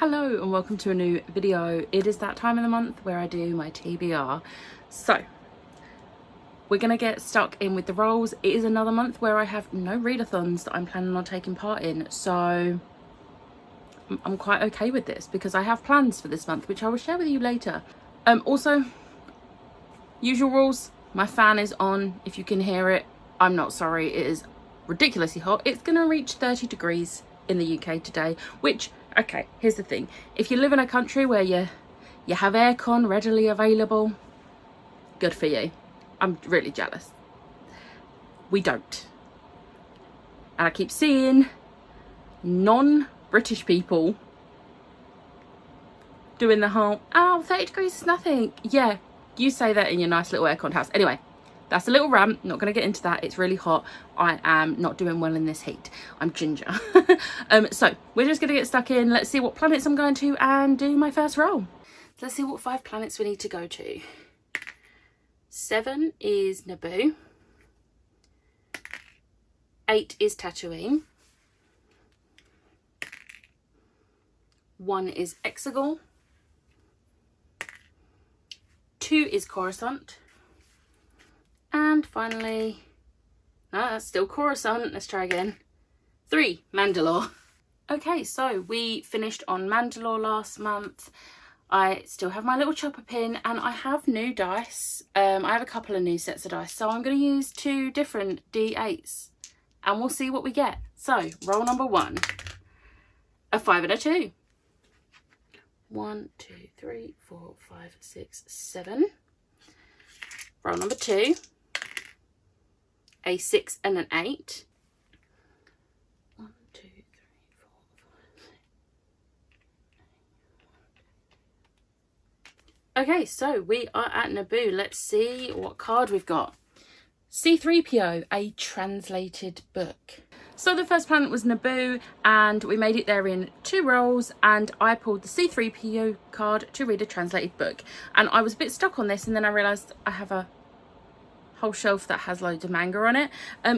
Hello and welcome to a new video. It is that time of the month where I do my TBR. So we're gonna get stuck in with the roles. It is another month where I have no readathons that I'm planning on taking part in, so I'm quite okay with this because I have plans for this month which I will share with you later. Also, usual rules, my fan is on. If you can hear it, I'm not sorry. It is ridiculously hot. It's gonna reach 30 degrees in the UK today, which, okay, here's the thing. If you live in a country where you have aircon readily available, good for you. I'm really jealous. We don't. And I keep seeing non-British people doing the whole, oh, 30 degrees is nothing. Yeah, you say that in your nice little aircon house. Anyway, that's a little rant. Not going to get into that. It's really hot. I am not doing well in this heat. I'm ginger. So we're just going to get stuck in. Let's see what planets I'm going to and do my first roll. Let's see what 5 planets we need to go to. 7 is Naboo. 8 is Tatooine. 1 is Exegol. 2 is Coruscant. And finally, no, that's still Coruscant. Let's try again. 3, Mandalore. Okay, so we finished on Mandalore last month. I still have my little chopper pin and I have new dice. I have a couple of new sets of dice, so I'm going to use 2 different D8s and we'll see what we get. So, roll number 1, a 5 and a 2. 1, 2, 3, 4, 5, 6, 7. Roll number 2. A 6 and an 8. 1, 2, 3, 4, 5, 6. Okay, so we are at Naboo. Let's see what card we've got. C-3PO, a translated book. So the first planet was Naboo and we made it there in 2 rolls, and I pulled the C-3PO card to read a translated book. And I was a bit stuck on this, and then I realised I have a whole shelf that has loads of manga on it,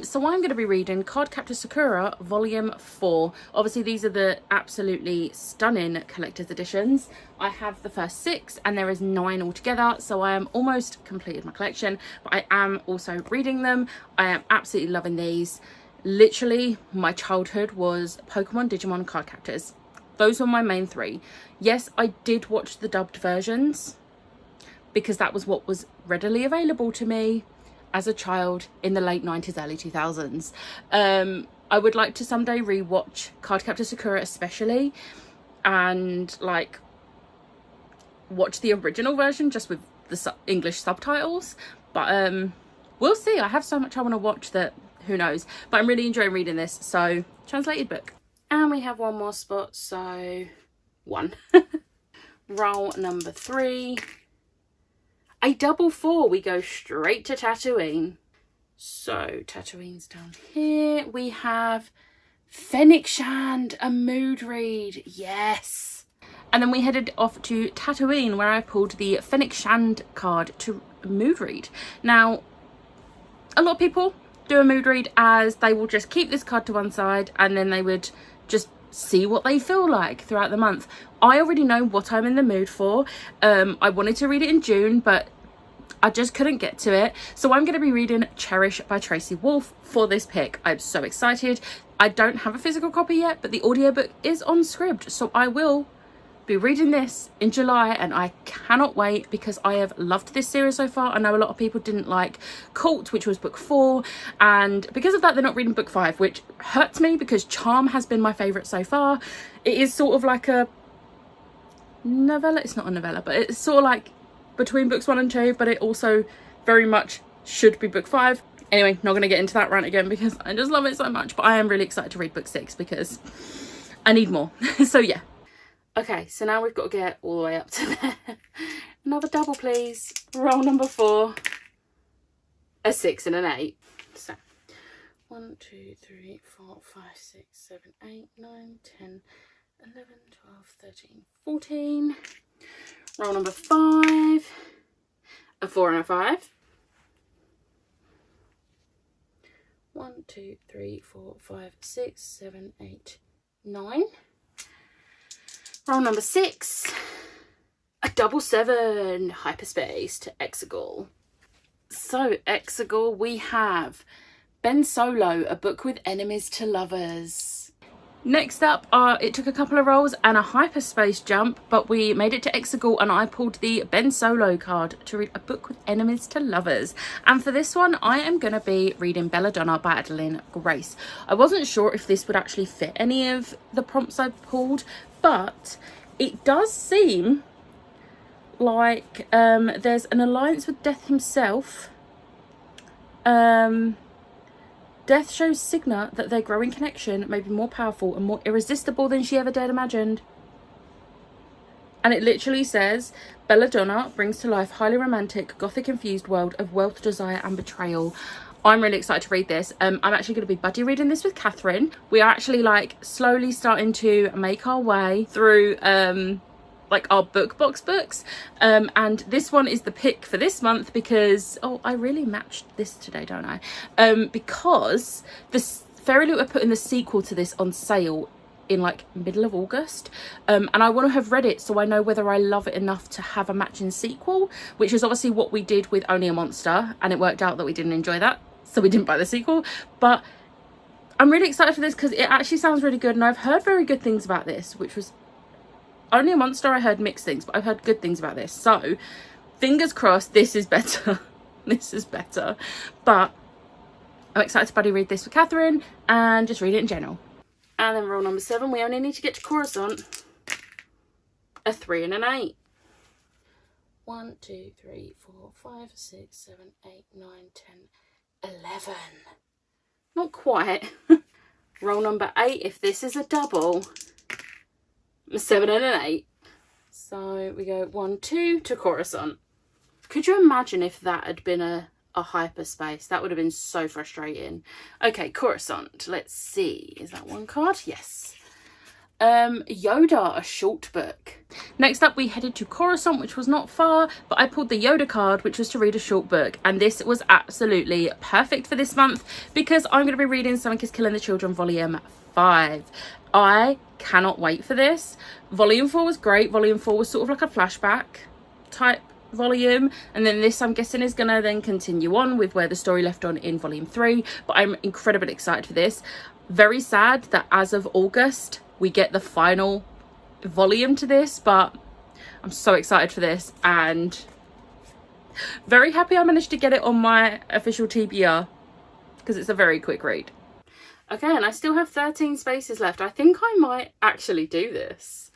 so I'm going to be reading Cardcaptor Sakura volume 4. Obviously these are the absolutely stunning collector's editions. I have the first 6 and there is 9 altogether, so I am almost completed my collection, but I am also reading them. I am absolutely loving these. Literally my childhood was Pokemon, Digimon, Cardcaptors. Those were my main 3. Yes, I did watch the dubbed versions because that was what was readily available to me as a child in the late 90s, early 2000s. I would like to someday rewatch Cardcaptor Sakura especially, and like watch the original version just with the English subtitles, but we'll see. I have so much I want to watch that who knows, but I'm really enjoying reading this. So translated book, and we have 1 more spot, so 1. Roll number 3. A double 4, we go straight to Tatooine. So Tatooine's down here. We have Fennec Shand, a mood read. Yes. And then we headed off to Tatooine where I pulled the Fennec Shand card to mood read. Now, a lot of people do a mood read as they will just keep this card to one side and then they would just see what they feel like throughout the month. I already know what I'm in the mood for. I wanted to read it in June, but I just couldn't get to it. So I'm going to be reading Cherish by Tracy Wolff for this pick. I'm so excited. I don't have a physical copy yet, but the audiobook is on Scribd, so I will be reading this in July and I cannot wait because I have loved this series so far. I know a lot of people didn't like Cult, which was book 4, and because of that they're not reading book 5, which hurts me because Charm has been my favourite so far. It is sort of like a novella. It's not a novella, but it's sort of like between books 1 and 2, but it also very much should be book 5. Anyway, not going to get into that rant again because I just love it so much, but I am really excited to read book 6 because I need more. So yeah. Okay, so now we've got to get all the way up to there. Another double, please. Roll number 4. A 6 and an 8. So 1, 2, 3, 4, 5, 6, 7, 8, 9, 10, 11, 12, 13, 14. Roll number 5. A 4 and a 5. 1, 2, 3, 4, 5, 6, 7, 8, 9. Roll number 6. A double 7 hyperspace to Exegol. So Exegol, we have Ben Solo, A Book with Enemies to Lovers. Next up, it took a couple of rolls and a hyperspace jump, but we made it to Exegol and I pulled the Ben Solo card to read A Book with Enemies to Lovers. And for this one, I am going to be reading Belladonna by Adeline Grace. I wasn't sure if this would actually fit any of the prompts I pulled, but it does seem like there's an alliance with Death himself. Death shows Signa that their growing connection may be more powerful and more irresistible than she ever dared imagined. And it literally says, Belladonna brings to life highly romantic, gothic-infused world of wealth, desire and betrayal. I'm really excited to read this. I'm actually going to be buddy reading this with Catherine. We are actually like slowly starting to make our way through like our book box books, and this one is the pick for this month because I really matched this today, don't I? Because this Fairy Loot are putting the sequel to this on sale in like middle of August, and I want to have read it so I know whether I love it enough to have a matching sequel, which is obviously what we did with Only a Monster, and it worked out that we didn't enjoy that, so we didn't buy the sequel. But I'm really excited for this because it actually sounds really good, and I've heard very good things about this, which was Only a Monster. I heard mixed things, but I've heard good things about this, so fingers crossed this is better. This is better. But I'm excited to buddy read this with Catherine and just read it in general. And then roll number 7, we only need to get to Coruscant. A 3 and an 8. 1, 2, 3, 4, 5, 6, 7, 8, 9, 10, 11. Not quite. Roll number 8, if this is a double, a 7 and an 8. So we go 1, 2 to Coruscant. Could you imagine if that had been a hyperspace? That would have been so frustrating. Okay, Coruscant. Let's see. Is that one card? Yes. Yoda, a short book. Next up, we headed to Coruscant, which was not far, but I pulled the Yoda card, which was to read a short book, and this was absolutely perfect for this month because I'm going to be reading Sonic is Killing the Children Volume 5. I cannot wait for this. Volume 4 was great. Volume 4 was sort of like a flashback type volume, and then this, I'm guessing, is gonna then continue on with where the story left on in volume 3, but I'm incredibly excited for this. Very sad that as of August we get the final volume to this, but I'm so excited for this and very happy I managed to get it on my official TBR because it's a very quick read. Okay, and I still have 13 spaces left. I think I might actually do this.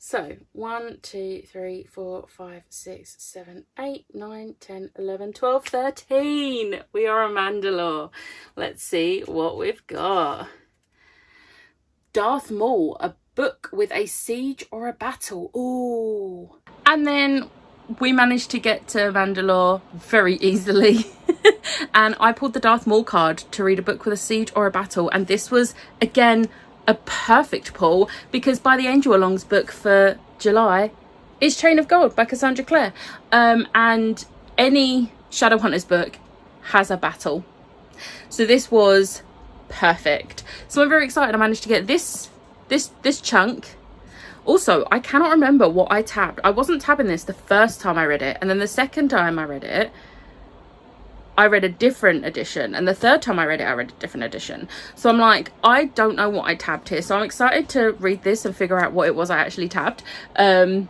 So 1, 2, 3, 4, 5, 6, 7, 8, 9, 10, 11, 12, 13. We are a Mandalore. Let's see what we've got. Darth Maul, a book with a siege or a battle. Ooh. And then we managed to get to Mandalore very easily. And I pulled the Darth Maul card to read a book with a siege or a battle. And this was, again, a perfect pull because By the Angel Along's book for July is Chain of Gold by Cassandra Clare. And any Shadowhunters book has a battle. So this was perfect. So I'm very excited I managed to get this chunk. Also, I cannot remember what I tabbed. I wasn't tabbing this the first time I read it, and then the second time I read it, I read a different edition, and the third time I read it, I read a different edition. So I'm like, I don't know what I tabbed here. So I'm excited to read this and figure out what it was I actually tabbed, and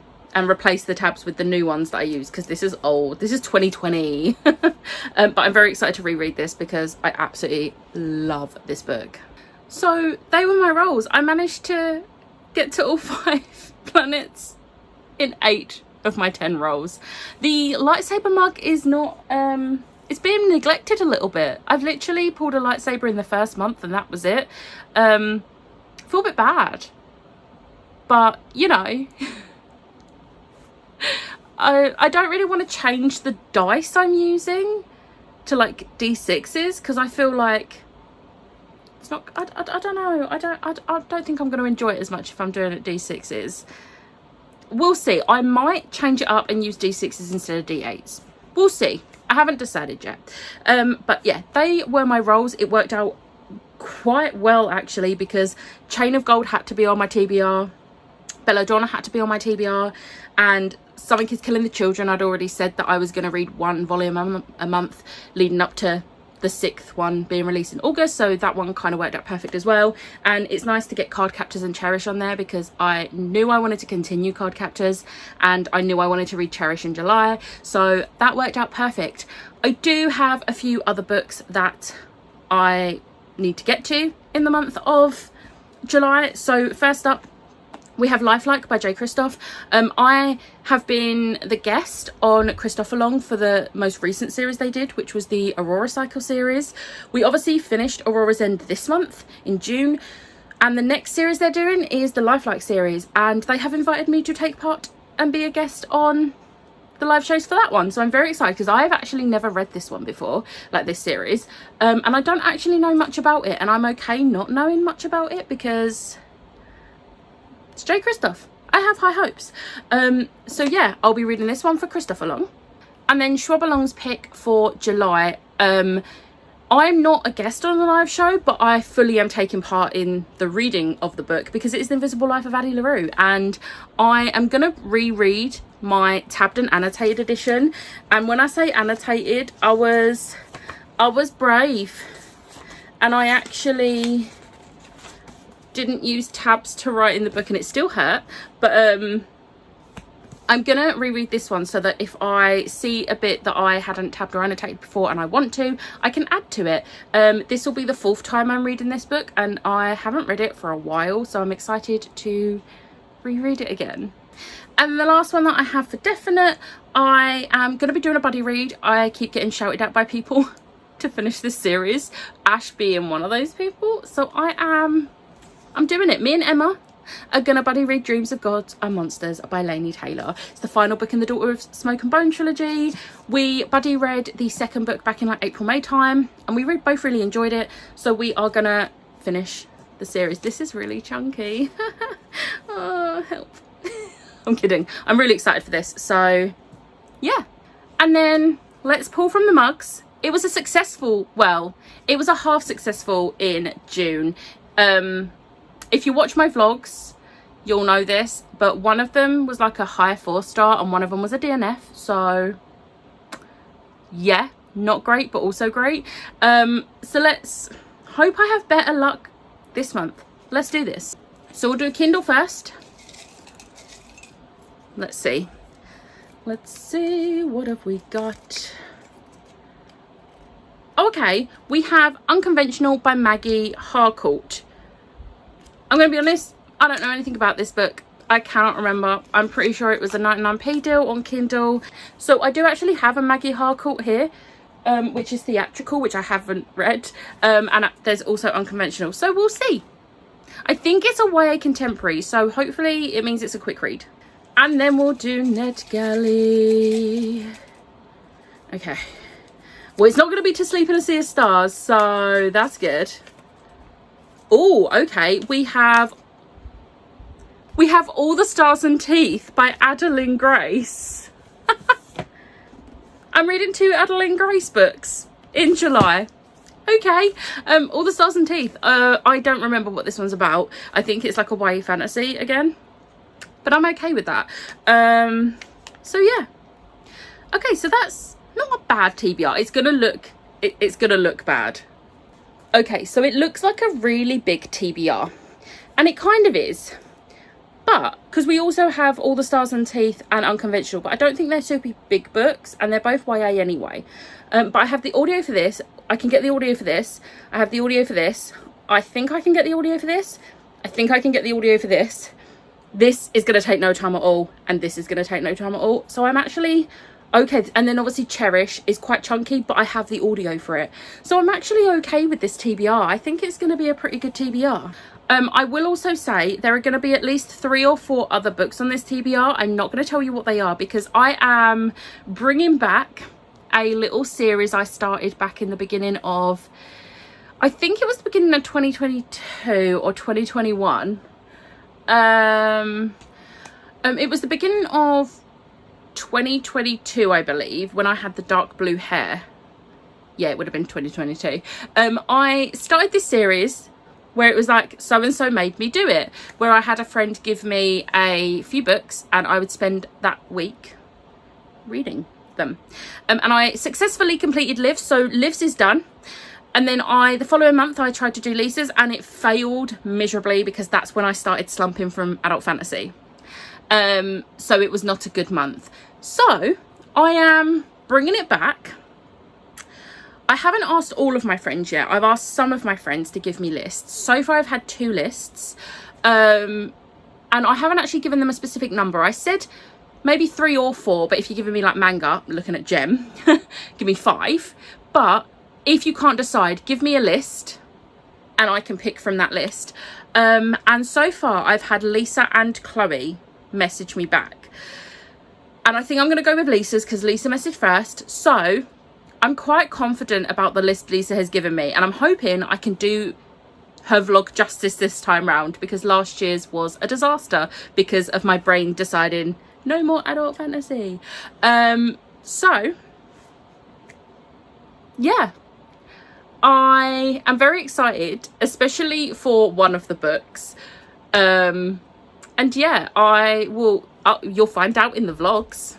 replace the tabs with the new ones that I use, because this is old. This is 2020. But I'm very excited to reread this because I absolutely love this book. So they were my rolls. I managed to get to all 5 planets in 8 of my 10 rolls. The lightsaber mug is not... it's being neglected a little bit. I've literally pulled a lightsaber in the first month and that was it. I feel a bit bad. But, you know, I don't really want to change the dice I'm using to like D6s because I feel like it's not... I don't know. I don't think I'm going to enjoy it as much if I'm doing it D6s. We'll see. I might change it up and use D6s instead of D8s. We'll see. I haven't decided yet. But yeah, they were my rolls. It worked out quite well actually because Chain of Gold had to be on my TBR. Belladonna had to be on my TBR, and Something is Killing the Children, I'd already said that I was going to read 1 volume a month leading up to the 6th one being released in August, so that one kind of worked out perfect as well. And it's nice to get Card Captors and Cherish on there because I knew I wanted to continue Card Captors and I knew I wanted to read Cherish in July, so that worked out perfect. I do have a few other books that I need to get to in the month of July. So first up, we have Lifelike by J. Kristoff. I have been the guest on Kristoff Along for the most recent series they did, which was the Aurora Cycle series. We obviously finished Aurora's End this month in June, and the next series they're doing is the Lifelike series, and they have invited me to take part and be a guest on the live shows for that one. So I'm very excited because I've actually never read this one before, like this series, and I don't actually know much about it, and I'm okay not knowing much about it because it's J. Kristoff. I have high hopes. So yeah, I'll be reading this one for Kristoff Along. And then Schwab Along's pick for July. I'm not a guest on the live show, but I fully am taking part in the reading of the book because it is The Invisible Life of Addie LaRue, and I am going to reread my tabbed and annotated edition. And when I say annotated, I was brave, and I actually didn't use tabs to write in the book, and it still hurt, but I'm gonna reread this one so that if I see a bit that I hadn't tabbed or annotated before and I want to, I can add to it. This will be the 4th time I'm reading this book, and I haven't read it for a while, so I'm excited to reread it again. And the last one that I have for definite, I am going to be doing a buddy read. I keep getting shouted at by people to finish this series, Ash being one of those people, so I'm doing it. Me and Emma are gonna buddy read Dreams of Gods and Monsters by Laini Taylor. It's the final book in the Daughter of Smoke and Bone trilogy. We buddy read the 2nd book back in like April-May time, and we both really enjoyed it, so we are gonna finish the series. This is really chunky. Oh, help. I'm kidding. I'm really excited for this, so yeah. And then let's pull from the mugs. It was a successful, well, it was a half successful in June. If you watch my vlogs, you'll know this, but one of them was like a high 4-star and one of them was a DNF. So yeah, not great, but also great. So let's hope I have better luck this month. Let's do this. So we'll do a Kindle first. Let's see. Let's see, what have we got? Okay, we have Unconventional by Maggie Harcourt. I'm going to be honest, I don't know anything about this book. I cannot remember. I'm pretty sure it was a 99p deal on Kindle. So I do actually have a Maggie Harcourt here, which is theatrical, which I haven't read. And there's also Unconventional. So we'll see. I think it's a YA contemporary, so hopefully it means it's a quick read. And then we'll do NetGalley. Okay. Well, it's not going to be To Sleep in a Sea of Stars, so that's good. Oh, okay. We have All the Stars and Teeth by Adeline Grace. I'm reading 2 Adeline Grace books in July. Okay. All the Stars and Teeth. I don't remember what this one's about. I think it's like a YA fantasy again, but I'm okay with that. So yeah. Okay, so that's not a bad TBR. It's gonna look bad. Okay, so it looks like a really big TBR, and it kind of is, but because we also have All the Stars and Teeth and Unconventional, but I don't think they're super big books, and they're both YA anyway. But I have the audio for this. I can get the audio for this. I have the audio for this. I think I can get the audio for this. I think I can get the audio for this. This is going to take no time at all, and this is going to take no time at all. So I'm actually okay. And then obviously Cherish is quite chunky, but I have the audio for it, so I'm actually okay with this TBR. I think it's going to be a pretty good TBR. I will also say there are going to be at least 3 or 4 other books on this TBR. I'm not going to tell you what they are because I am bringing back a little series I started back in the beginning of, I think it was the beginning of 2022 or 2021. It was the beginning of 2022, I believe, when I had the dark blue hair. Yeah, it would have been 2022. I started this series where it was like so and so made me do it, where I had a friend give me a few books and I would spend that week reading them. And I successfully completed Liv's, so Liv's is done. And then the following month I tried to do Lisa's and it failed miserably because that's when I started slumping from adult fantasy. So it was not a good month. So I am bringing it back. I haven't asked all of my friends yet. I've asked some of my friends to give me lists. So far I've had 2 lists. And I haven't actually given them a specific number. I said maybe 3 or 4, but if you're giving me like manga, looking at Gem, give me 5. But if you can't decide, give me a list and I can pick from that list. And so far I've had Lisa and Chloe message me back. And I think I'm going to go with Lisa's because Lisa messaged first. So I'm quite confident about the list Lisa has given me. And I'm hoping I can do her vlog justice this time round, because last year's was a disaster because of my brain deciding no more adult fantasy. So yeah, I am very excited, especially for one of the books. And yeah, you'll find out in the vlogs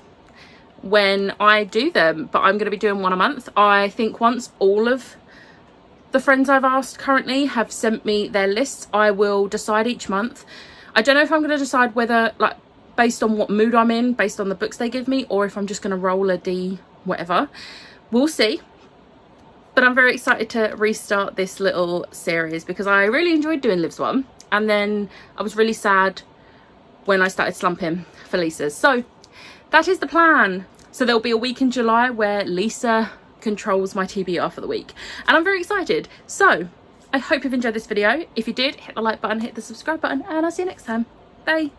when I do them, but I'm going to be doing one a month. I think once all of the friends I've asked currently have sent me their lists, I will decide each month. I don't know if I'm going to decide whether, like, based on what mood I'm in, based on the books they give me, or if I'm just going to roll a D whatever. We'll see. But I'm very excited to restart this little series because I really enjoyed doing Liv's one, and then I was really sad when I started slumping for Lisa's. So that is the plan. So there'll be a week in July where Lisa controls my TBR for the week, and I'm very excited. So I hope you've enjoyed this video. If you did, hit the like button, hit the subscribe button, and I'll see you next time. Bye.